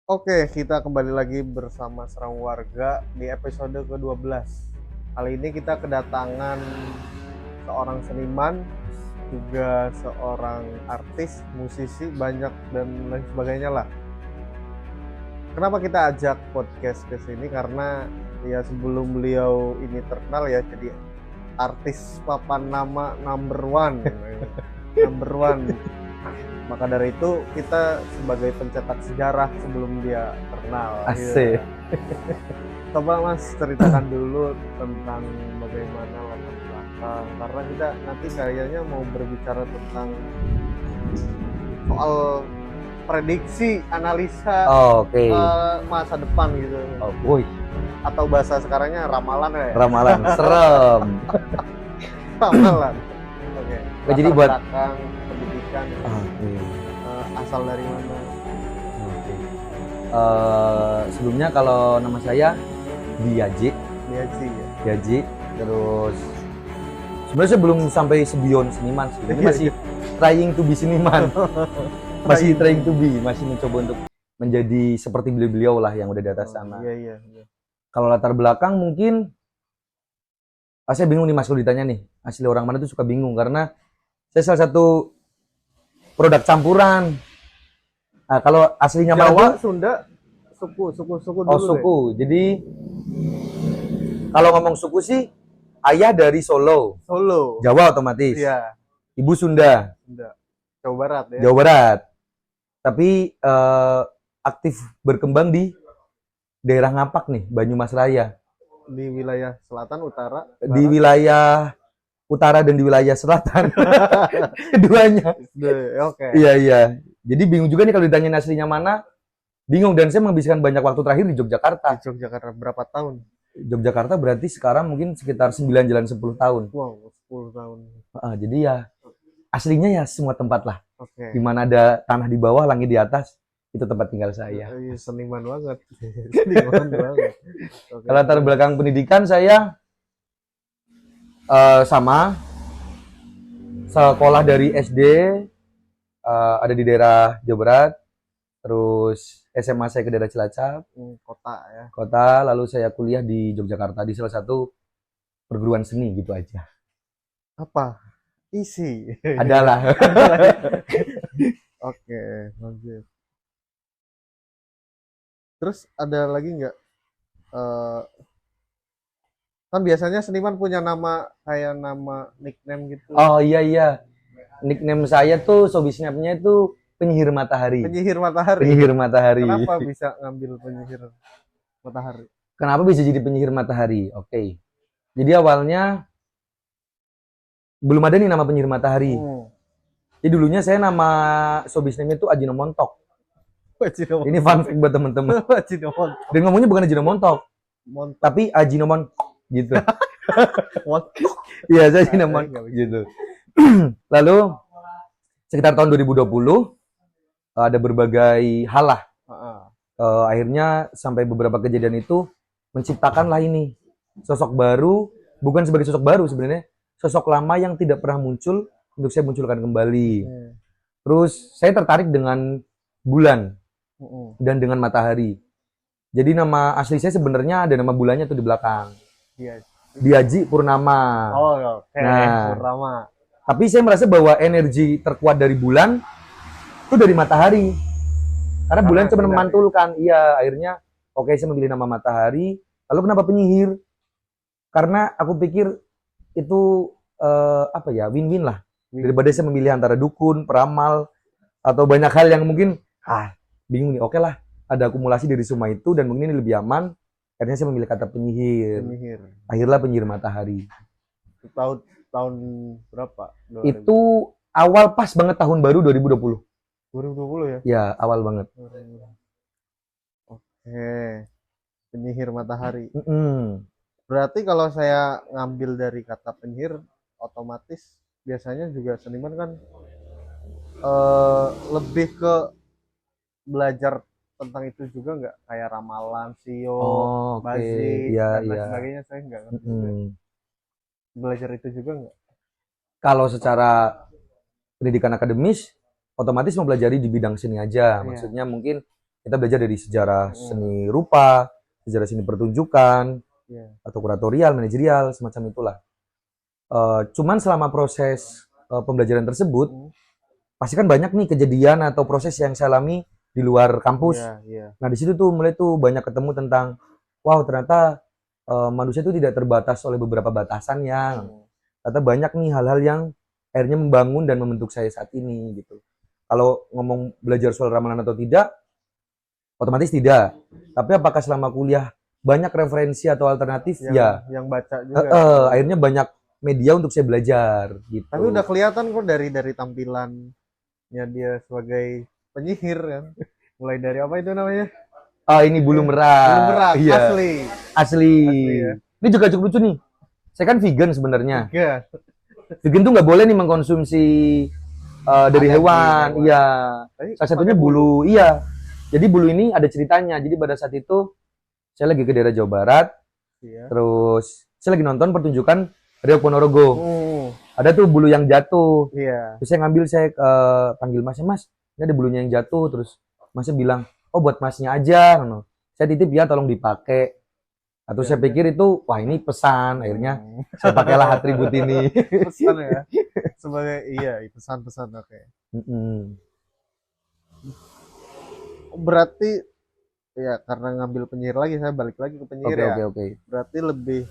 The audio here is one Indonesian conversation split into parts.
Oke, kita kembali lagi bersama Serang Warga di episode ke-12. Kali ini kita kedatangan seorang seniman, juga seorang artis, musisi, banyak dan lain sebagainya lah. Kenapa kita ajak podcast ke sini? Karena ya sebelum beliau ini terkenal ya jadi artis papan nama number one. Number one. Maka dari itu kita sebagai pencetak sejarah sebelum dia terkenal. Asik. Ya. Coba Mas ceritakan dulu tentang bagaimana latar belakang, karena kita nanti kayaknya mau berbicara tentang soal prediksi, analisa Oke. masa depan gitu. Oh, woi, Atau bahasa sekarangnya ramalan ya. ramalan serem. Ramalan. Oke. Jadi Latar buat belakang pendidikan, Oke. asal dari mana? Oke. Sebelumnya kalau nama saya Diaji, Dia sih ya. Diaji. Terus sebenarnya saya belum sampai sebion seniman sih. Ini masih trying to be seniman. Masih trying to be, masih mencoba untuk menjadi seperti beliau-beliau lah yang udah di atas sana. Iya. Kalau latar belakang mungkin saya bingung nih Mas kalau ditanya nih, asli orang mana tuh suka bingung karena saya salah satu produk campuran. Nah, kalau aslinya mana Jawa, tuh? Sunda, suku dulu Oh, suku. Jadi kalau ngomong suku sih ayah dari Solo, Solo. Jawa otomatis. Iya, Ibu Sunda, Sunda. Jawa Barat ya. Jawa Barat. Tapi aktif berkembang di daerah Ngapak nih, Banyumas Raya. Di wilayah selatan, utara, Di barat. wilayah utara dan di wilayah selatan. Keduanya. Oke. Iya. Jadi bingung juga nih kalau ditanya aslinya mana. Bingung, dan saya menghabiskan banyak waktu terakhir di Yogyakarta. Di Yogyakarta berapa tahun? Yogyakarta berarti sekarang mungkin sekitar 9 jalan 10 tahun. Wow, 10 tahun. Jadi ya aslinya ya semua tempat lah. Oke. Di mana ada tanah di bawah, langit di atas, itu tempat tinggal saya. Iya, seniman banget. Seniman banget. Oke. Kalau latar belakang pendidikan saya sama sekolah dari SD ada di daerah Jawa Barat, terus SMA saya ke daerah Cilacap, Kota ya. kota, lalu saya kuliah di Yogyakarta di salah satu perguruan seni gitu aja. Apa? Isi. Adalah. Oke, lanjut. Terus ada lagi nggak? Kan biasanya seniman punya nama kayak nama nickname gitu. Oh iya. Nickname saya tuh Sobi Snapnya itu penyihir matahari. Penyihir matahari. Penyihir matahari. Kenapa bisa ngambil penyihir matahari? Kenapa bisa jadi penyihir matahari? Oke. Jadi awalnya belum ada nih nama penyihir matahari. Jadi dulunya saya nama Sobi Snapnya itu Ajinomontok. Ini fun fact buat temen-temen. Dan ngomongnya bukan Ajinomontok, tapi Ajinomon gitu. Iya, saya Ajinomon gitu. Lalu sekitar tahun 2020 ada berbagai hal lah. Akhirnya sampai beberapa kejadian itu menciptakanlah ini sosok baru, bukan sebagai sosok baru sebenarnya, sosok lama yang tidak pernah muncul untuk saya munculkan kembali. Terus saya tertarik dengan bulan dan dengan matahari. Jadi nama asli saya sebenarnya ada nama bulannya tuh di belakang. Diaji Purnama. Oh, oke. Nah, Purnama. tapi saya merasa bahwa energi terkuat dari bulan itu dari matahari. Karena bulan cuma memantulkan. Iya, akhirnya oke, saya memilih nama matahari. Lalu kenapa penyihir? Karena aku pikir itu win-win lah. Daripada saya memilih antara dukun, peramal, atau banyak hal yang mungkin bingung nih. Oke lah, ada akumulasi dari semua itu dan mungkin ini lebih aman. Akhirnya saya memilih kata penyihir. Akhirnya penyihir matahari. Tahun berapa? 2000. Itu awal pas banget tahun baru 2020. 2020 ya? Ya, awal banget. Oke. Penyihir matahari. Berarti kalau saya ngambil dari kata penyihir, otomatis biasanya juga seniman kan lebih ke belajar tentang itu juga nggak? Kayak ramalan, sio, bazik, dan lain sebagainya, saya nggak ngerti. Belajar itu juga nggak? Kalau secara pendidikan akademis, otomatis mempelajari di bidang seni aja. Maksudnya mungkin Kita belajar dari sejarah seni rupa, sejarah seni pertunjukan, atau kuratorial, manajerial, semacam itulah. Cuman selama proses pembelajaran tersebut, pasti kan banyak nih kejadian atau proses yang saya alami di luar kampus. Nah di situ tuh mulai tuh banyak ketemu tentang, wow ternyata manusia itu tidak terbatas oleh beberapa batasannya. Ternyata banyak nih hal-hal yang akhirnya membangun dan membentuk saya saat ini gitu. Kalau ngomong belajar soal ramalan atau tidak, otomatis tidak. Tapi apakah selama kuliah banyak referensi atau alternatif? Yang baca juga. Akhirnya banyak media untuk saya belajar gitu. Tapi udah kelihatan kok dari tampilannya dia sebagai penyihir kan. Mulai dari apa itu namanya? Ini bulu merak. Bulu merak, iya. Asli ya. Ini juga cukup lucu nih. Saya kan vegan sebenarnya. Vegan tuh nggak boleh nih mengkonsumsi dari hewan. Iya. Salah satunya bulu. Iya. Jadi bulu ini ada ceritanya. Jadi pada saat itu saya lagi ke daerah Jawa Barat. Terus saya lagi nonton pertunjukan Riok Ponorogo. Ada tuh bulu yang jatuh. Terus saya ngambil, saya panggil masnya, Mas, ini ada bulunya yang jatuh. Terus masnya bilang, oh buat masnya aja. Saya titip ya, tolong dipakai. Atau saya pikir itu, wah ini pesan. Akhirnya saya pakailah atribut ini. Pesan ya? Sebagai, pesan-pesan, oke. Berarti ya karena ngambil penyihir lagi, saya balik lagi ke penyihir. Oke. Berarti lebih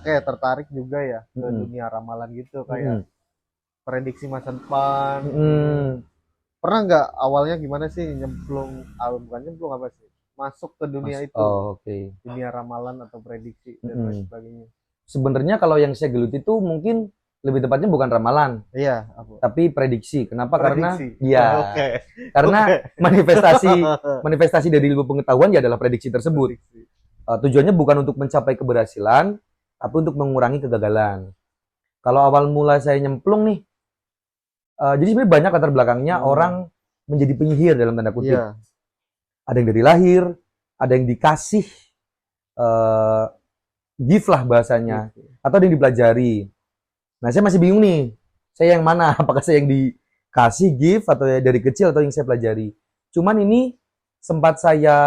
tertarik juga ya ke dunia ramalan gitu, kayak prediksi masa depan. Pernah nggak awalnya gimana sih nyemplung, bukan nyemplung apa sih, masuk ke dunia itu? Dunia ramalan atau prediksi dan lain sebagainya. Sebenarnya kalau yang saya geluti itu mungkin lebih tepatnya bukan ramalan, tapi prediksi. Kenapa? Prediksi. Karena manifestasi dari ilmu pengetahuan ya adalah prediksi tersebut. Tujuannya bukan untuk mencapai keberhasilan, tapi untuk mengurangi kegagalan. Kalau awal mula saya nyemplung nih, jadi sebenarnya banyak latar belakangnya orang menjadi penyihir dalam tanda kutip. Ada yang dari lahir, ada yang dikasih gift lah bahasanya, atau ada yang dipelajari. Nah, saya masih bingung nih, saya yang mana? Apakah saya yang dikasih gift atau dari kecil atau yang saya pelajari? Cuman ini sempat saya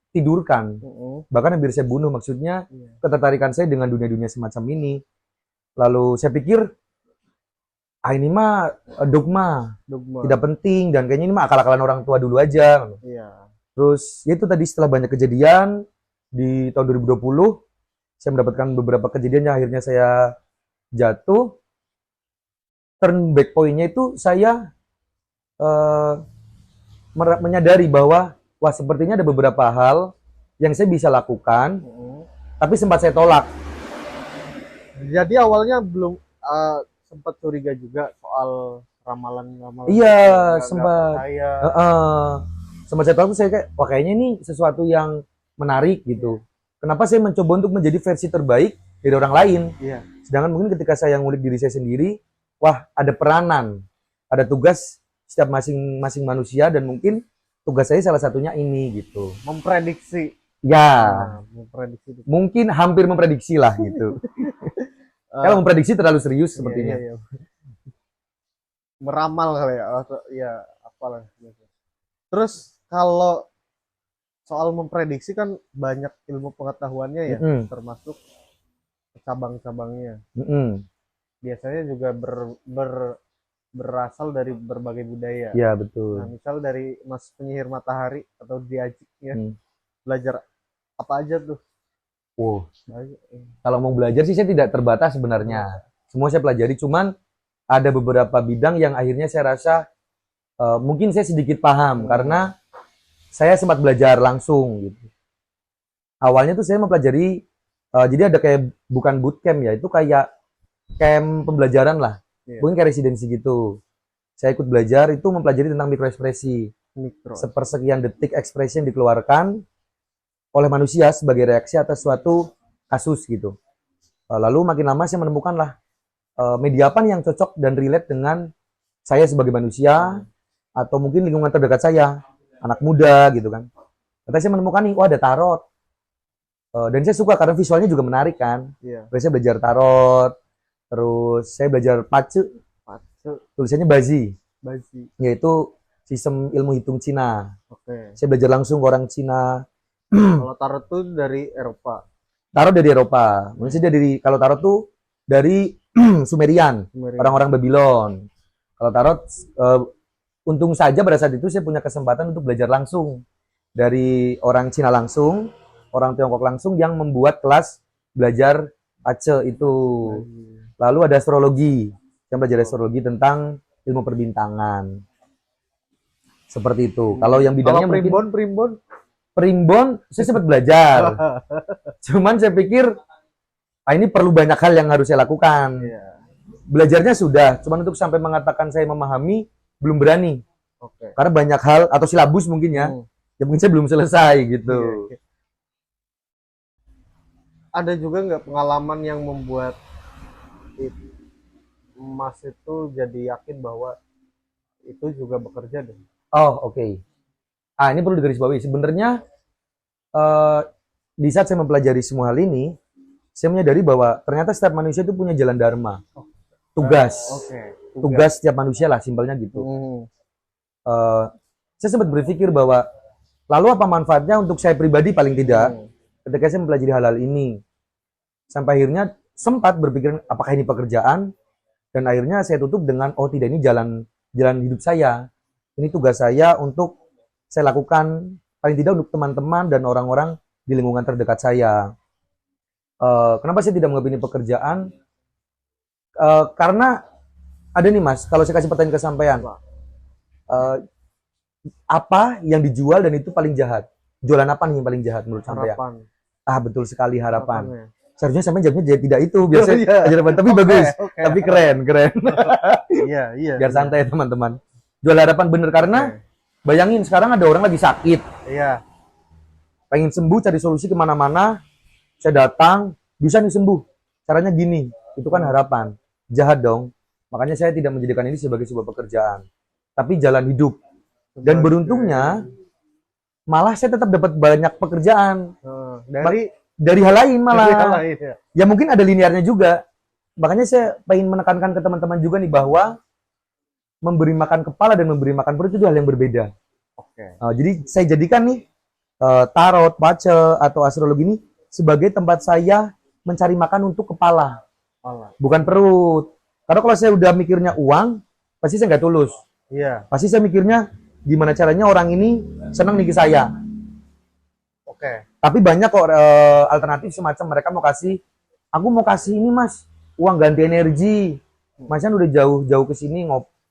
tidurkan, bahkan hampir saya bunuh. Maksudnya ketertarikan saya dengan dunia-dunia semacam ini. Lalu saya pikir, ini mah dogma, tidak penting, dan kayaknya ini mah akal-akalan orang tua dulu aja. Terus itu tadi setelah banyak kejadian di tahun 2020, saya mendapatkan beberapa kejadian yang akhirnya saya jatuh. Turn back point-nya itu saya menyadari bahwa wah sepertinya ada beberapa hal yang saya bisa lakukan, tapi sempat saya tolak. Jadi awalnya belum sempat curiga juga soal ramalan. Iya, sempat. Sempat saya tolak, saya kayak wah kayaknya ini sesuatu yang menarik gitu. Kenapa saya mencoba untuk menjadi versi terbaik dari orang lain? Sedangkan mungkin ketika saya ngulik diri saya sendiri, wah ada peranan, ada tugas setiap masing-masing manusia, dan mungkin tugas saya salah satunya ini gitu. Memprediksi. Memprediksi. Mungkin hampir memprediksi lah gitu. Kalau memprediksi terlalu serius sepertinya. Meramal kali ya. Apalah. Terus kalau soal memprediksi kan banyak ilmu pengetahuannya ya, termasuk cabang-cabangnya. Biasanya juga berasal dari berbagai budaya. Iya, betul. Nah, misal dari Mas Penyihir Matahari atau Diajik ya, belajar apa aja tuh? Kalau mau belajar sih saya tidak terbatas sebenarnya. Semua saya pelajari, cuman ada beberapa bidang yang akhirnya saya rasa mungkin saya sedikit paham karena saya sempat belajar langsung gitu. Awalnya tuh saya mempelajari, jadi ada kayak bukan bootcamp ya, itu kayak camp pembelajaran lah. Mungkin kayak residensi gitu. Saya ikut belajar itu mempelajari tentang mikroekspresi. Sepersekian detik ekspresi yang dikeluarkan oleh manusia sebagai reaksi atas suatu kasus gitu. Lalu makin lama saya menemukan lah media apa yang cocok dan relate dengan saya sebagai manusia atau mungkin lingkungan terdekat saya, anak muda gitu kan. Ternyata saya menemukan nih, ada tarot. Dan saya suka karena visualnya juga menarik kan. Terus saya belajar tarot, terus saya belajar pace. Tulisannya bazi. Yaitu sistem ilmu hitung Cina. Oke. Saya belajar langsung ke orang Cina. Kalau tarot tuh dari Eropa. Tarot dari Eropa. Maksudnya kalau tarot tuh dari Sumerian, orang-orang Babylon. Kalau tarot, untung saja pada saat itu saya punya kesempatan untuk belajar langsung dari orang Cina langsung, orang Tiongkok langsung yang membuat kelas belajar Aceh itu. Lalu ada astrologi, saya belajar astrologi tentang ilmu perbintangan. Seperti itu. Kalau yang bidangnya mungkin Primbon, saya sempat belajar. Cuman saya pikir, ini perlu banyak hal yang harus saya lakukan. Belajarnya sudah, cuman untuk sampai mengatakan saya memahami, belum berani. Karena banyak hal, atau silabus mungkin ya, ya mungkin saya belum selesai gitu. Ada juga nggak pengalaman yang membuat Mas itu jadi yakin bahwa itu juga bekerja deh? Oh, oke. Ini perlu digarisbawahi. Sebenarnya di saat saya mempelajari semua hal ini, saya menyadari bahwa ternyata setiap manusia itu punya jalan dharma, tugas. Tugas setiap manusia lah, simpelnya gitu. Saya sempat berpikir bahwa lalu apa manfaatnya untuk saya pribadi paling tidak ketika saya mempelajari hal-hal ini. Sampai akhirnya sempat berpikir apakah ini pekerjaan, dan akhirnya saya tutup dengan oh tidak, ini jalan hidup saya. Ini tugas saya untuk saya lakukan paling tidak untuk teman-teman dan orang-orang di lingkungan terdekat saya. Kenapa saya tidak menganggap ini pekerjaan? Karena ada nih Mas, kalau saya kasih pertanyaan ke sampean, apa yang dijual dan itu paling jahat? Jualan apa nih yang paling jahat menurut sampean? Betul sekali, harapan. Seharusnya sampean jawabnya tidak itu, biasanya harapan, tapi bagus, tapi keren. Iya. Biar santai teman-teman. Jual harapan bener, karena bayangin sekarang ada orang lagi sakit. Iya. Pengen sembuh, cari solusi kemana-mana. Saya datang, bisa nih sembuh. Caranya gini, itu kan harapan. Jahat dong. Makanya saya tidak menjadikan ini sebagai sebuah pekerjaan, tapi jalan hidup. Dan beruntungnya, malah saya tetap dapat banyak pekerjaan. Dari hal lain malah. Ya mungkin ada linearnya juga. Makanya saya pengen menekankan ke teman-teman juga nih bahwa memberi makan kepala dan memberi makan perut itu hal yang berbeda. Jadi saya jadikan nih tarot, pace, atau astrologi ini sebagai tempat saya mencari makan untuk kepala, bukan perut. Karena kalau saya udah mikirnya uang, pasti saya nggak tulus. Pasti saya mikirnya gimana caranya orang ini senang nih ke saya. Tapi banyak kok alternatif semacam mereka mau kasih, aku mau kasih ini Mas, uang ganti energi. Mas kan udah jauh-jauh ke sini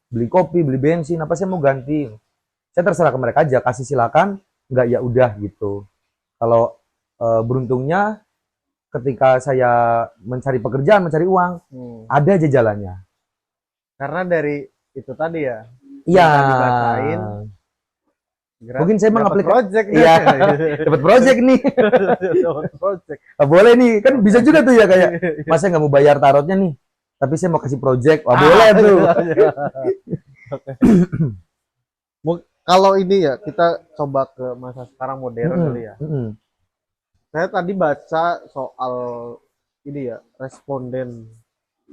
beli kopi, beli bensin, apa saya mau ganti. Saya terserah ke mereka aja, kasih silakan, enggak ya udah gitu. Kalau beruntungnya ketika saya mencari pekerjaan, mencari uang, ada aja jalannya. Karena dari itu tadi ya. Iya. Mungkin saya mengaplikasikan project. Iya. Dapat project nih. Dapat project. Boleh nih, kan bisa juga tuh ya kayak, Mas saya nggak mau bayar tarotnya nih, tapi saya mau kasih project. Boleh tuh. Kalau ini ya, kita coba ke masa sekarang modern kali ya. Saya tadi baca soal ini ya, responden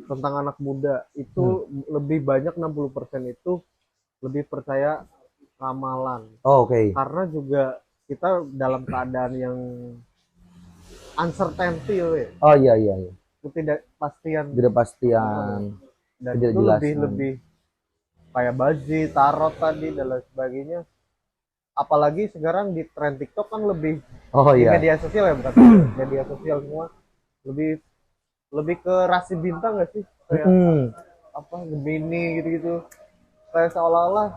tentang anak muda itu lebih banyak 60% itu lebih percaya ramalan. Karena juga kita dalam keadaan yang uncertainty ya. Iya. Ketidakpastian. Dan itu lebih kayak baji, tarot tadi dan lain sebagainya. Apalagi sekarang di tren TikTok kan lebih di media sosial ya, bukan media sosial semua lebih ke rasi bintang nggak sih, kayak Gemini gitu-gitu, kayak seolah-olah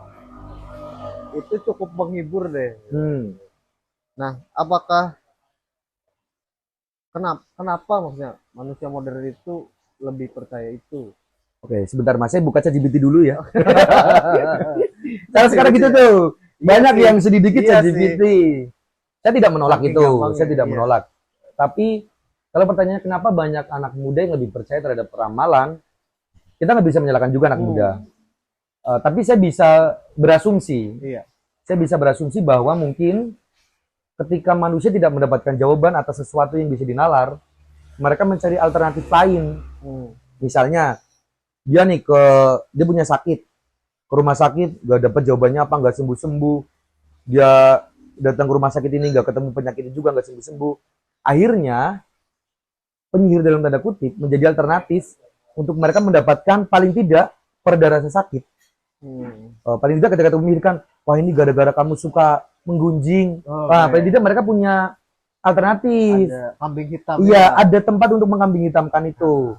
itu cukup menghibur deh. Nah, kenapa maksudnya manusia modern itu lebih percaya itu? Sebentar Mas, saya buka ChatGPT dulu ya. Cara sekarang gitu tuh. Banyak yang sedih dikit ChatGPT. Saya tidak menolak itu, saya tidak menolak. Tapi kalau pertanyaannya kenapa banyak anak muda yang lebih percaya terhadap ramalan, kita nggak bisa menyalahkan juga anak muda. Tapi saya bisa berasumsi. Saya bisa berasumsi bahwa mungkin ketika manusia tidak mendapatkan jawaban atas sesuatu yang bisa dinalar, mereka mencari alternatif lain. Misalnya dia punya sakit, ke rumah sakit, nggak dapat jawabannya apa, nggak sembuh-sembuh. Dia datang ke rumah sakit ini nggak ketemu penyakitnya juga, nggak sembuh-sembuh. Akhirnya penyihir dalam tanda kutip menjadi alternatif untuk mereka mendapatkan paling tidak pereda rasa sakit. Paling tidak ketika memikirkan, wah ini gara-gara kamu suka menggunjing. Paling tidak mereka punya alternatif. Ada kambing hitam. Iya, ada tempat untuk mengkambing hitamkan itu.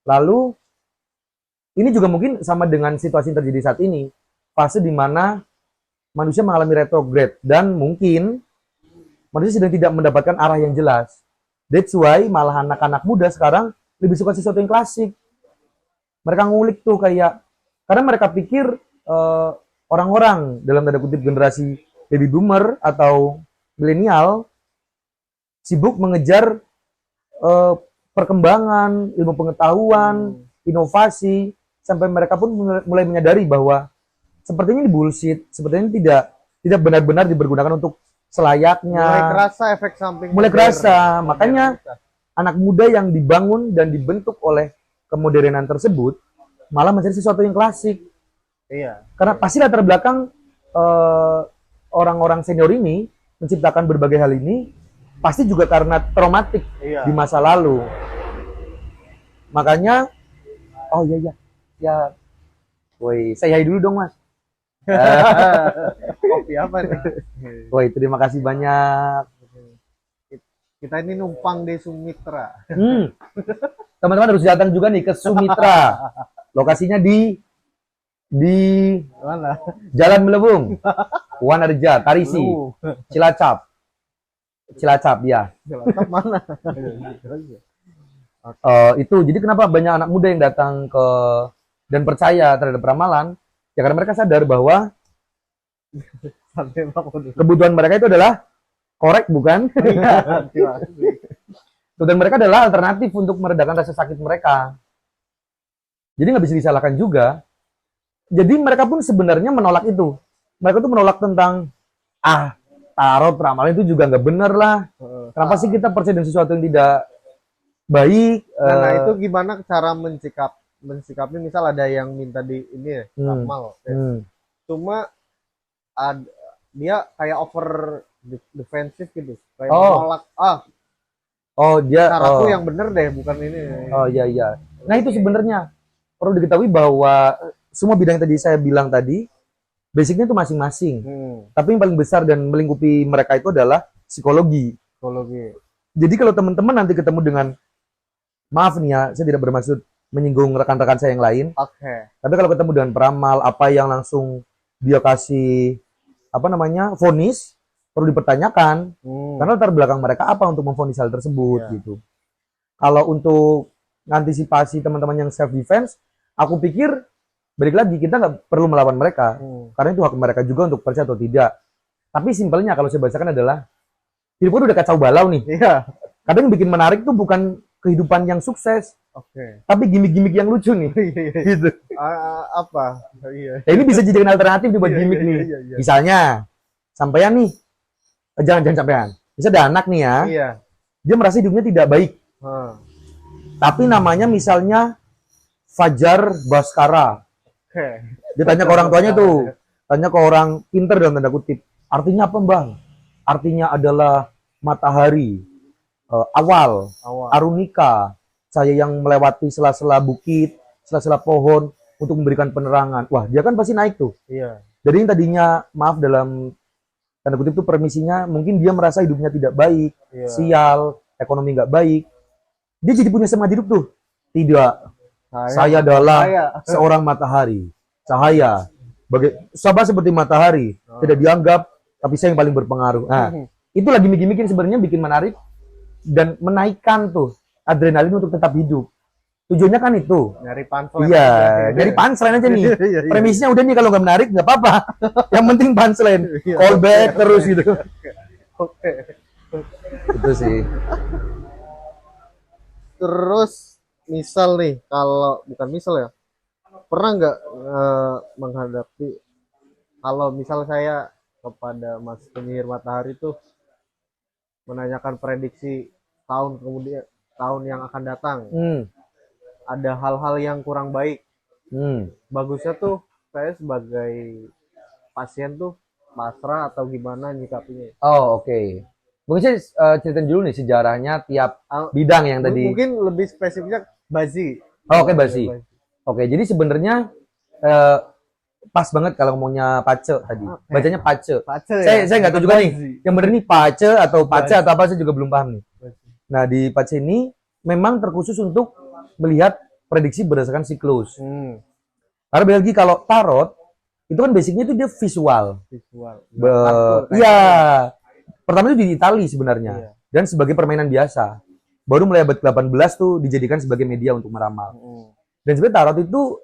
Lalu ini juga mungkin sama dengan situasi yang terjadi saat ini, fase di mana manusia mengalami retrograde dan mungkin manusia sedang tidak mendapatkan arah yang jelas. That's why malah anak-anak muda sekarang lebih suka sesuatu yang klasik. Mereka ngulik tuh kayak, karena mereka pikir orang-orang dalam tanda kutip generasi baby boomer atau milenial sibuk mengejar perkembangan, ilmu pengetahuan, inovasi, sampai mereka pun mulai menyadari bahwa sepertinya ini bullshit, sepertinya ini tidak benar-benar dipergunakan untuk selayaknya. Mulai kerasa efek samping. Mulai kerasa, makanya anak muda yang dibangun dan dibentuk oleh kemodernan tersebut malah mencari sesuatu yang klasik. Iya. Karena pasti latar belakang orang-orang senior ini menciptakan berbagai hal ini pasti juga karena traumatik di masa lalu. Makanya, oh iya, ya, woi, saya hai dulu dong mas. Kopi apa nih? Woi, terima kasih banyak. Kita ini numpang di Sumitra. Teman-teman harus datang juga nih ke Sumitra. Lokasinya di mana? Jalan Melebung, Wanarja, Tarisi, Cilacap ya. Cilacap mana? Itu jadi kenapa banyak anak muda yang datang ke dan percaya terhadap ramalan? Ya karena mereka sadar bahwa kebutuhan mereka itu adalah korek, bukan? Dan mereka adalah alternatif untuk meredakan rasa sakit mereka. Jadi nggak bisa disalahkan juga. Jadi mereka pun sebenarnya menolak itu. Mereka tuh menolak tentang tarot ramalan itu juga nggak benar lah. Kenapa sih kita percaya dengan sesuatu yang tidak baik? Nah itu gimana cara mensikapi? Misal ada yang minta di ini ya, ramal. Cuma dia kayak over defensif gitu, kayak menolak. Dia caraku yang bener deh, bukan ini. Iya. Nah itu sebenarnya perlu diketahui bahwa semua bidang yang tadi saya bilang tadi, basicnya itu masing-masing. Tapi yang paling besar dan melingkupi mereka itu adalah psikologi. Jadi kalau teman-teman nanti ketemu dengan, maaf nih ya, saya tidak bermaksud menyinggung rekan-rekan saya yang lain. Tapi kalau ketemu dengan peramal, apa yang langsung dia kasih, vonis, perlu dipertanyakan. Karena latar belakang mereka apa untuk memvonis hal tersebut gitu. Kalau untuk antisipasi teman-teman yang self defense, aku pikir balik lagi kita nggak perlu melawan mereka, karena itu hak mereka juga untuk percaya atau tidak. Tapi simpelnya kalau saya bahasakan adalah hidupku udah kacau balau nih. Kadang yang bikin menarik tuh bukan kehidupan yang sukses, tapi gimmick-gimmick yang lucu nih. Gitu. Ini bisa jadikan alternatif buat gimmick nih. Misalnya, sampean nih, jangan sampean. Bisa ada anak nih ya, dia merasa hidupnya tidak baik. Tapi namanya misalnya Fajar Baskara. Dia tanya ke orang tuanya tuh, tanya ke orang pinter dalam tanda kutip. Artinya apa bang? Artinya adalah matahari, awal, arunika, saya yang melewati sela-sela bukit, sela-sela pohon untuk memberikan penerangan. Wah, dia kan pasti naik tuh. Jadi yang tadinya, maaf dalam tanda kutip itu permisinya, mungkin dia merasa hidupnya tidak baik, sial, ekonomi nggak baik. Dia jadi punya semangat hidup tuh. Tidak, saya adalah seorang matahari, cahaya. Sama seperti matahari, tidak dianggap, tapi saya yang paling berpengaruh. Nah, itu lagi gimmick-gimmick sebenarnya bikin menarik dan menaikkan tuh adrenalin untuk tetap hidup. Tujuannya kan itu. Nyari punchline. Iya, dari punchline aja nih. Premisnya udah nih, kalau nggak menarik nggak apa-apa. Yang penting punchline, callback terus gitu. Itu sih. Terus misal nih, kalau bukan misal ya, pernah nggak menghadapi kalau misal saya kepada Mas penyihir matahari tuh menanyakan prediksi tahun kemudian, tahun yang akan datang, ada hal-hal yang kurang baik, bagusnya tuh saya sebagai pasien tuh pasrah atau gimana nyikapinya. Oh, oke. Mungkin saya ceritain dulu nih sejarahnya tiap bidang yang tadi. Mungkin lebih spesifiknya Bazi. Oh, oke, Bazi. Oke, jadi sebenarnya pas banget kalau ngomongnya pace tadi. Bacanya pace. Saya nggak tahu juga nih. Yang bener nih pace atau pace atau apa, saya juga belum paham nih. Nah, di pace ini memang terkhusus untuk melihat prediksi berdasarkan siklus. Karena balik lagi kalau tarot itu kan basicnya itu dia visual. Iya. Pertama itu di Italia sebenarnya. Iya. Dan sebagai permainan biasa. Baru mulai abad ke-18 tuh dijadikan sebagai media untuk meramal. Dan sebenarnya tarot itu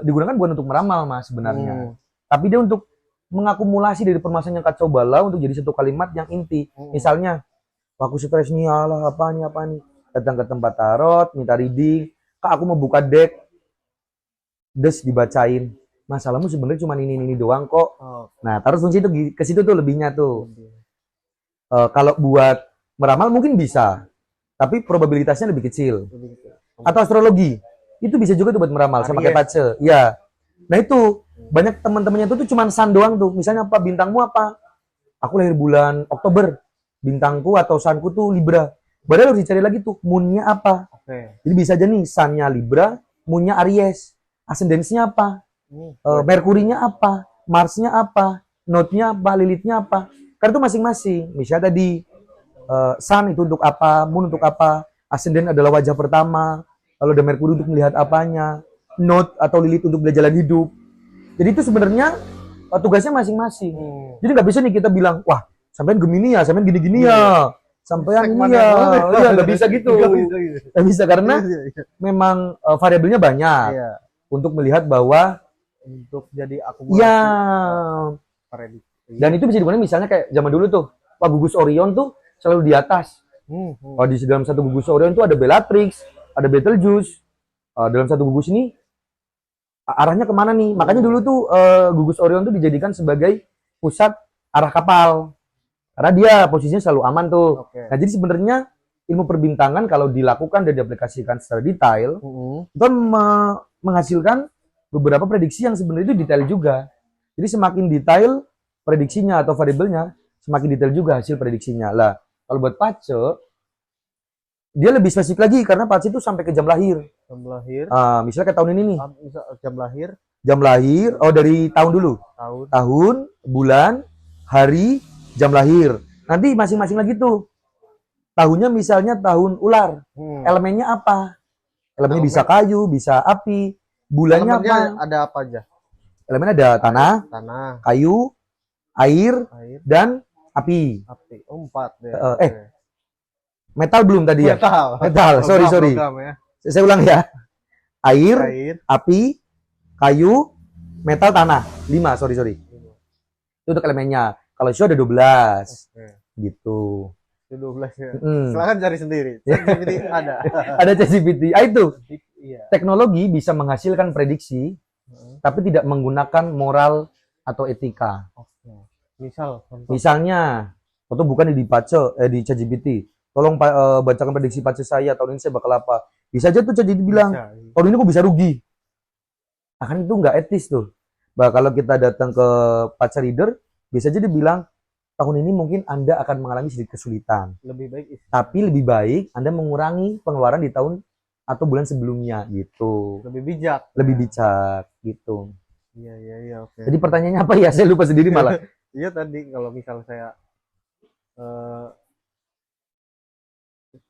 digunakan bukan untuk meramal Mas sebenarnya. Tapi dia untuk mengakumulasi dari permasalahan yang kacau balau untuk jadi satu kalimat yang inti. Misalnya, aku stres nih, alah apa nih. Datang ke tempat tarot, minta reading. Kak, aku mau buka deck. Des dibacain. Masalahmu sebenarnya cuma ini doang kok. Nah, tarot fungsi itu ke situ tuh lebihnya tuh. Kalau buat meramal mungkin bisa, tapi probabilitasnya lebih kecil. Atau astrologi, itu bisa juga tuh buat meramal sama kayak pace. Iya. Nah itu banyak teman-temannya tuh cuma sun doang tuh. Misalnya apa, bintangmu apa? Aku lahir bulan Oktober. Bintangku atau sunku tuh Libra. Padahal harus dicari lagi tuh moonnya apa. Jadi bisa aja nih sunnya Libra, moonnya Aries. Ascendensinya apa? Merkurinya apa? Marsnya apa? Node-nya apa? Lilithnya apa? Karena itu masing-masing. Misalnya tadi sun itu untuk apa, moon untuk apa, ascendant adalah wajah pertama, lalu ada Merkuri untuk melihat apanya, node atau Lilith untuk belajar jalan hidup. Jadi itu sebenarnya tugasnya masing-masing. Jadi nggak bisa nih kita bilang, wah sampean Gemini ya, sampean gini-gini ya, sampean ini ya, iya nggak bisa gitu. Nggak bisa karena memang variabelnya banyak untuk melihat bahwa untuk jadi akumulasi. Ya. Dan itu bisa digunakan misalnya kayak zaman dulu tuh, Pak gugus Orion tuh selalu di atas. Kalau di dalam satu gugus Orion tuh ada Bellatrix, ada Betelgeuse. Dalam satu gugus ini arahnya kemana nih? Makanya dulu tuh gugus Orion tuh dijadikan sebagai pusat arah kapal. Karena dia posisinya selalu aman tuh. Nah jadi sebenarnya ilmu perbintangan kalau dilakukan dan diaplikasikan secara detail, itu kan menghasilkan beberapa prediksi yang sebenarnya itu detail juga. Jadi semakin detail prediksinya atau variabelnya, semakin detail juga hasil prediksinya. Lah, kalau buat pace, dia lebih spesifik lagi karena pace itu sampai ke jam lahir. Jam lahir. Misalnya kayak tahun ini nih. Jam lahir. Jam lahir, dari tahun dulu. Tahun, bulan, hari, jam lahir. Nanti masing-masing lagi tuh. Tahunnya misalnya tahun ular. Elemennya apa? Elemennya bisa kayu, bisa api. Bulannya apa? Ada apa aja? Elemennya ada tanah, kayu, air, dan api. Oh, 4 deh. Metal belum tadi ya? Metal. Sorry. Ya. Saya ulang ya. Air, api, kayu, metal, tanah. 5, sorry. Itu untuk elemennya. Kalau itu ada 12. Gitu. 12 ya. Silakan cari sendiri. ChatGPT ada. Ada ChatGPT. Itu. Teknologi bisa menghasilkan prediksi, tapi tidak menggunakan moral atau etika. Misalnya, atau bukan di ChatGPT. Tolong bacakan prediksi pace saya tahun ini saya bakal apa. Bisa aja tuh ChatGPT bilang, tahun ini kok bisa rugi. Kan itu nggak etis tuh. Bah, kalau kita datang ke pace reader, bisa aja dia bilang, tahun ini mungkin Anda akan mengalami sedikit kesulitan. Tapi lebih baik Anda mengurangi pengeluaran di tahun atau bulan sebelumnya gitu. Lebih bijak gitu. Iya, oke. Jadi pertanyaannya apa ya? Saya lupa sendiri malah. Iya tadi kalau misal saya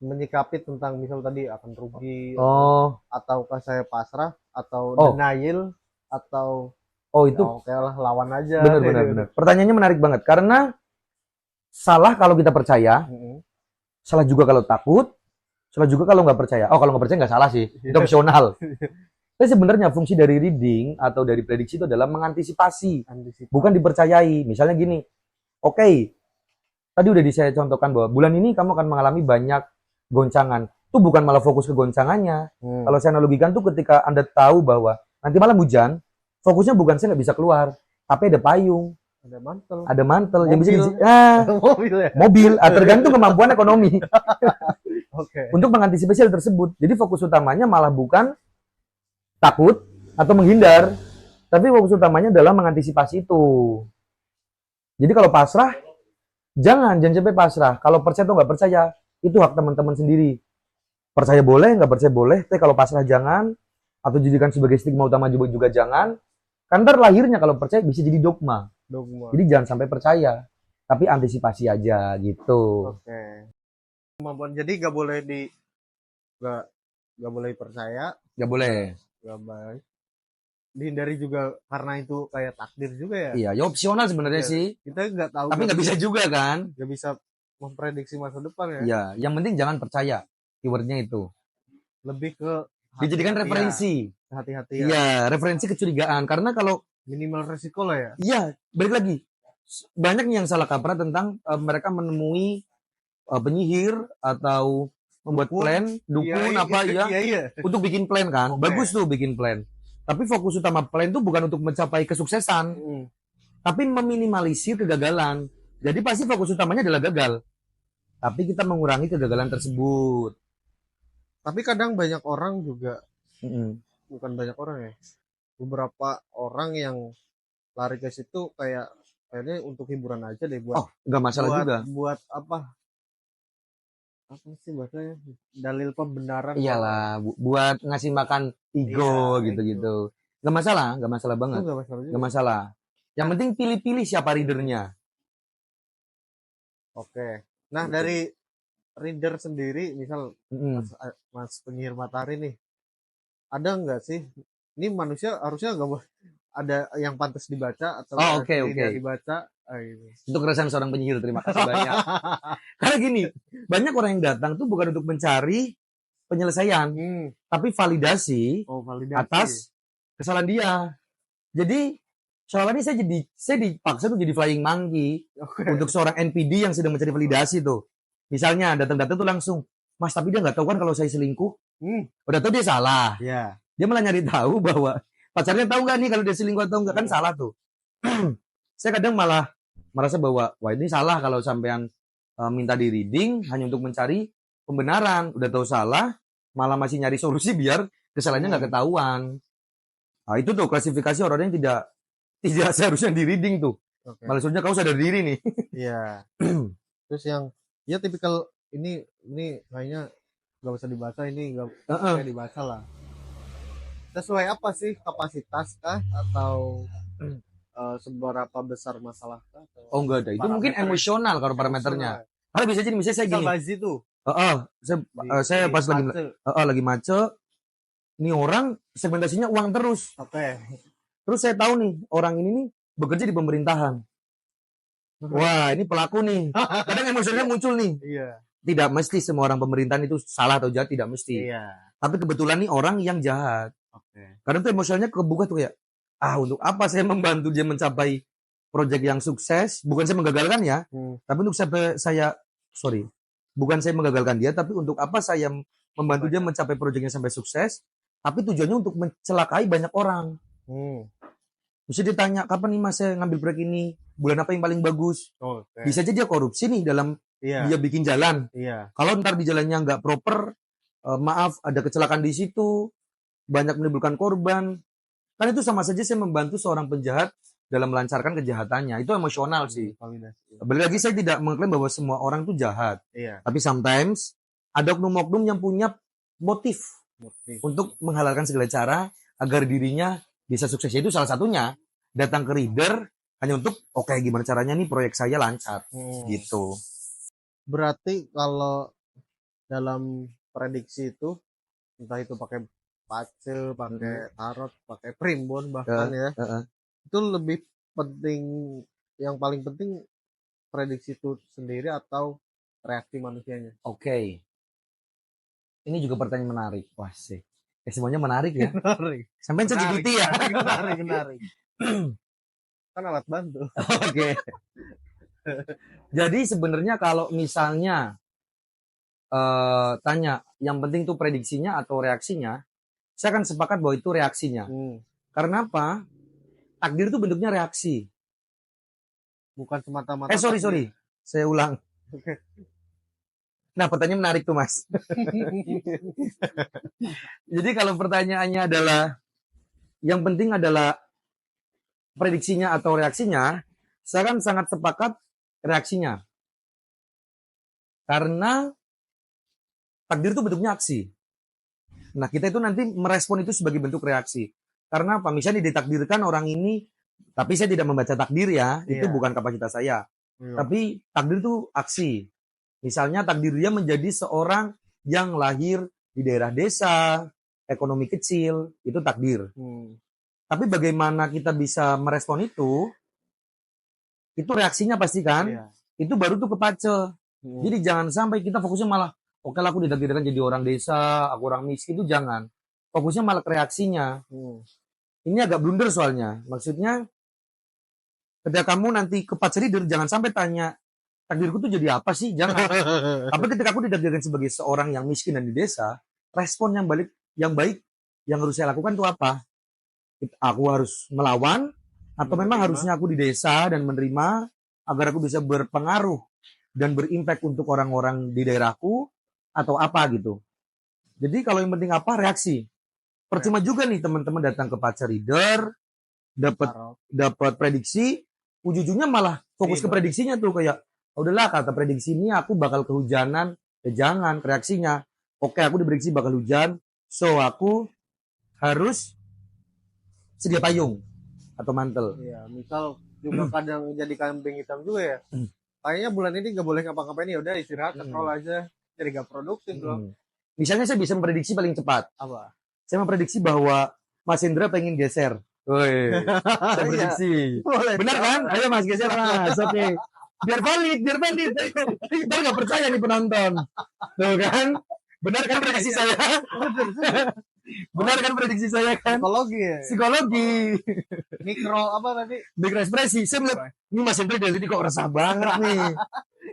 menyikapi tentang misal tadi akan rugi ataukah saya pasrah atau denial atau itu oke lah lawan aja. Benar. Pertanyaannya menarik banget karena salah kalau kita percaya, salah juga kalau takut, salah juga kalau nggak percaya. Kalau nggak percaya nggak salah sih, itu opsional. Tapi sebenarnya fungsi dari reading atau dari prediksi itu adalah mengantisipasi, bukan dipercayai. Misalnya gini, tadi udah saya contohkan bahwa bulan ini kamu akan mengalami banyak goncangan. Itu bukan malah fokus ke goncangannya. Kalau saya analogikan tuh ketika Anda tahu bahwa nanti malam hujan, fokusnya bukan saya nggak bisa keluar, tapi ada payung. Ada mantel yang bisa mobil, tergantung kemampuan ekonomi. Untuk mengantisipasi hal tersebut. Jadi fokus utamanya malah bukan takut atau menghindar, Tapi fokus utamanya adalah mengantisipasi itu. Jadi kalau pasrah, jangan sampai pasrah. Kalau percaya atau nggak percaya, itu hak teman-teman sendiri. Percaya boleh, nggak percaya boleh. Tapi kalau pasrah jangan, atau jadikan sebagai stigma utama juga jangan. Kan ntar lahirnya kalau percaya bisa jadi dogma. Jadi jangan sampai percaya, tapi antisipasi aja gitu. Oke. Kemampuan jadi nggak boleh nggak boleh percaya. Nggak boleh. Nggak baik. Dihindari juga karena itu kayak takdir juga ya. Iya, ya opsional sebenarnya sih. Kita nggak tahu. Tapi nggak bisa juga kan? Nggak bisa memprediksi masa depan ya. Iya, yang penting jangan percaya. Keywordnya itu. Lebih ke dijadikan referensi. Hati-hati ya. Iya, referensi kecurigaan. Karena kalau minimal resiko lah ya. Iya, balik lagi. Banyak yang salah kaprah tentang mereka menemui penyihir atau membuat plan, dukun untuk bikin plan kan. Bagus tuh bikin plan. Tapi fokus utama plan itu bukan untuk mencapai kesuksesan, tapi meminimalisir kegagalan. Jadi pasti fokus utamanya adalah gagal. Tapi kita mengurangi kegagalan tersebut. Tapi kadang banyak orang juga, bukan banyak orang ya, beberapa orang yang lari ke situ kayaknya untuk hiburan aja deh, buat nggak masalah juga. Buat apa sih bahasanya, dalil pembenaran. Iyalah, buat ngasih makan ego gitu-gitu. Nggak masalah banget. Nggak masalah. Yang penting pilih-pilih siapa readernya. Oke. Nah, dari reader sendiri, misal Mas penyihir matahari nih, ada nggak sih? Ini manusia harusnya nggak ada yang pantas dibaca atau tidak dibaca. Untuk keresahan seorang penyihir, terima kasih banyak. Karena gini, banyak orang yang datang tuh bukan untuk mencari penyelesaian, tapi validasi atas kesalahan dia. Jadi soalnya ini saya dipaksa tuh jadi flying monkey untuk seorang NPD yang sedang mencari validasi tuh. Misalnya datang-datang tuh langsung, Mas, tapi dia nggak tahu kan kalau saya selingkuh. Udah tahu dia salah. Dia malah nyari tahu bahwa pacarnya tahu nggak nih kalau dia selingkuh atau nggak, kan salah tuh. Saya kadang malah merasa bahwa wah ini salah kalau sampean minta di reading hanya untuk mencari pembenaran. Udah tahu salah, malah masih nyari solusi biar kesalahannya nggak ketahuan. Nah, itu tuh klasifikasi orang yang tidak seharusnya di reading tuh. Malah seharusnya kau sadar diri nih. Iya. Terus yang ya tipikal ini kayaknya nggak usah dibaca, ini nggak usah dibaca lah. Sesuai apa sih, kapasitas kah atau seberapa besar masalah kah? Oh enggak ada, itu mungkin emosional kalau parameternya. Karena bisa jadi misalnya saya gini. Saya pas lagi macet, ini orang segmentasinya uang terus. Terus saya tahu nih orang ini nih bekerja di pemerintahan. Wah, ini pelaku nih. Kadang emosionalnya muncul nih. Tidak mesti semua orang pemerintahan itu salah atau jahat, tidak mesti. Tapi kebetulan nih orang yang jahat. Karena itu emosionalnya kebuka tuh kayak, untuk apa saya membantu dia mencapai proyek yang sukses? Bukan saya menggagalkan ya, tapi untuk bukan saya menggagalkan dia, tapi untuk apa saya membantu dia mencapai proyeknya sampai sukses? Tapi tujuannya untuk mencelakai banyak orang. Bisa ditanya, kapan nih Mas saya ngambil proyek ini? Bulan apa yang paling bagus? Bisa aja dia korupsi nih dalam dia bikin jalan. Kalau ntar di jalannya nggak proper, maaf ada kecelakaan di situ, banyak menimbulkan korban. Kan itu sama saja saya membantu seorang penjahat dalam melancarkan kejahatannya. Itu emosional sih. Balik lagi saya tidak mengklaim bahwa semua orang itu jahat. Tapi sometimes ada oknum-oknum yang punya motif untuk menghalalkan segala cara agar dirinya bisa sukses. Itu salah satunya datang ke reader hanya untuk gimana caranya nih proyek saya lancar gitu. Berarti kalau dalam prediksi itu, entah itu pakai pace, pakai tarot, pakai primbon bahkan itu lebih penting, yang paling penting prediksi itu sendiri atau reaksi manusianya? Ini juga pertanyaan menarik. Wah sih, semuanya menarik ya. Menarik. Sampai ChatGPT ya. Menarik. Kan alat bantu. Jadi sebenarnya kalau misalnya tanya yang penting tuh prediksinya atau reaksinya, saya akan sepakat bahwa itu reaksinya. Karena apa? Takdir itu bentuknya reaksi. Bukan semata-mata. Sorry. Saya ulang. Nah, pertanyaan menarik tuh, Mas. Jadi kalau pertanyaannya adalah, yang penting adalah prediksinya atau reaksinya, saya kan sangat sepakat reaksinya. Karena takdir itu bentuknya aksi. Nah, kita itu nanti merespon itu sebagai bentuk reaksi. Karena apa? Misalnya ditakdirkan orang ini, tapi saya tidak membaca takdir ya, itu bukan kapasitas saya. Tapi takdir itu aksi. Misalnya takdir dia menjadi seorang yang lahir di daerah desa, ekonomi kecil, itu takdir. Tapi bagaimana kita bisa merespon itu reaksinya pasti kan? Itu baru tuh kepace. Jadi jangan sampai kita fokusnya malah, oke lah aku ditakdirkan jadi orang desa, aku orang miskin, itu jangan. Fokusnya malah ke reaksinya. Ini agak blunder soalnya. Maksudnya, ketika kamu nanti kepace reader, jangan sampai tanya, takdirku tuh jadi apa sih? Jangan. Tapi ketika aku ditakdirkan sebagai seorang yang miskin dan di desa, respon yang baik yang harus saya lakukan itu apa? Aku harus melawan, atau memang harusnya aku di desa dan menerima agar aku bisa berpengaruh dan berimpact untuk orang-orang di daerahku, atau apa gitu. Jadi kalau yang penting apa? Reaksi. Percuma juga nih teman-teman datang ke Pacar Reader, dapat prediksi, ujung-ujungnya malah fokus ke prediksinya tuh, kayak udahlah kata prediksi ini aku bakal kehujanan, jangan reaksinya. Oke, aku diprediksi bakal hujan, so aku harus sedia payung atau mantel. Iya, misal juga kadang jadi kambing hitam juga ya. Kayaknya bulan ini nggak boleh ngapa-ngapain, ya udah istirahat, kontrol aja, jadi nggak produktif loh. Misalnya saya bisa memprediksi paling cepat. Apa? Saya memprediksi bahwa Mas Indra pengen geser. Woi, saya prediksi. Benar kan? Ayo Mas geser Mas. Oke. Biar valid. Kita nggak percaya nih penonton. Tuh kan? Benar kan prediksi saya? Benar kan prediksi saya kan? Psikologi ya? Psikologi. Mikro apa tadi? Mikro ekspresi. Saya melihat, ini Mas Indra dari tadi kok resah banget nih.